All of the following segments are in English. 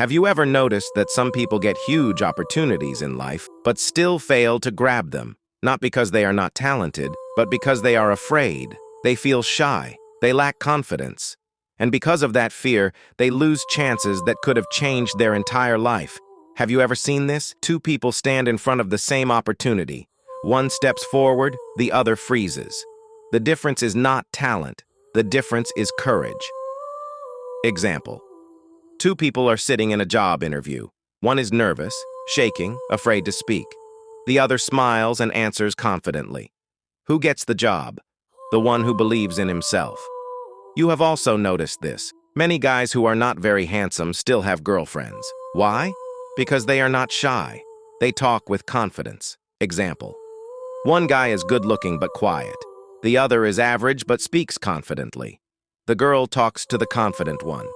Have you ever noticed that some people get huge opportunities in life, but still fail to grab them? Not because they are not talented, but because they are afraid. They feel shy. They lack confidence. And because of that fear, they lose chances that could have changed their entire life. Have you ever seen this? Two people stand in front of the same opportunity. One steps forward, the other freezes. The difference is not talent. The difference is courage. Example. Two people are sitting in a job interview. One is nervous, shaking, afraid to speak. The other smiles and answers confidently. Who gets the job? The one who believes in himself. You have also noticed this. Many guys who are not very handsome still have girlfriends. Why? Because they are not shy. They talk with confidence. Example. One guy is good-looking but quiet. The other is average but speaks confidently. The girl talks to the confident one.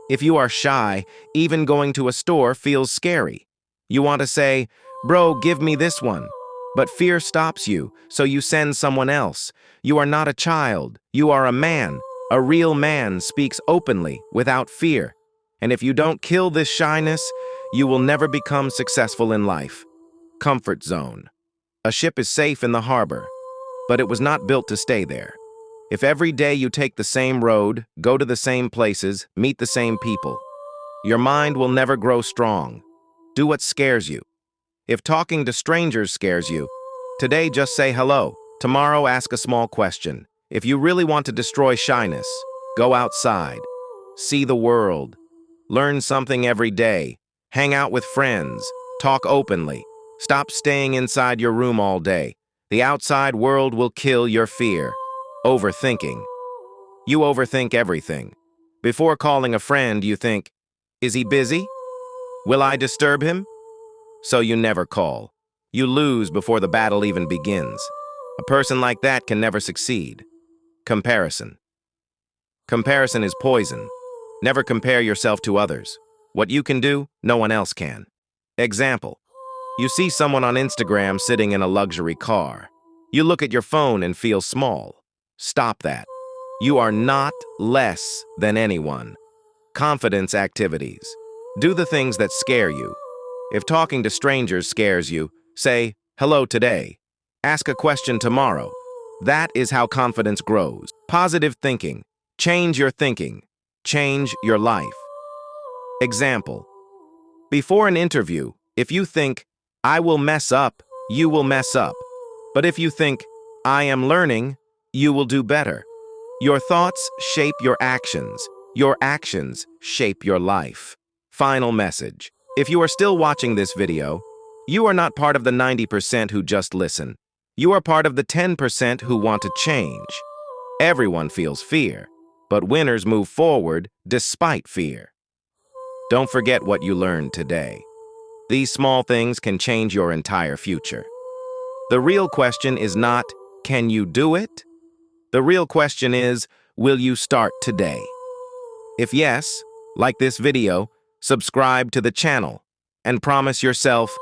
If you are shy, even going to a store feels scary. You want to say, "Bro, give me this one." But fear stops you, so you send someone else. You are not a child. You are a man. A real man speaks openly, without fear. And if you don't kill this shyness, you will never become successful in life. Comfort zone. A ship is safe in the harbor, but it was not built to stay there. If every day you take the same road, go to the same places, meet the same people, your mind will never grow strong. Do what scares you. If talking to strangers scares you, today just say hello. Tomorrow ask a small question. If you really want to destroy shyness, go outside. See the world. Learn something every day. Hang out with friends. Talk openly. Stop staying inside your room all day. The outside world will kill your fear. Overthinking. You overthink everything. Before calling a friend, you think, is he busy? Will I disturb him? So you never call. You lose before the battle even begins. A person like that can never succeed. Comparison. Comparison is poison. Never compare yourself to others. What you can do, no one else can. Example. You see someone on Instagram sitting in a luxury car. You look at your phone and feel small. Stop that. You are not less than anyone. Confidence activities. Do the things that scare you. If talking to strangers scares you, say, hello today. Ask a question tomorrow. That is how confidence grows. Positive thinking. Change your thinking. Change your life. Example. Before an interview, if you think, I will mess up, you will mess up. But if you think, I am learning, you will do better. Your thoughts shape your actions. Your actions shape your life. Final message. If you are still watching this video, you are not part of the 90% who just listen. You are part of the 10% who want to change. Everyone feels fear, but winners move forward despite fear. Don't forget what you learned today. These small things can change your entire future. The real question is not, can you do it? The real question is, will you start today? If yes, like this video, subscribe to the channel, and promise yourself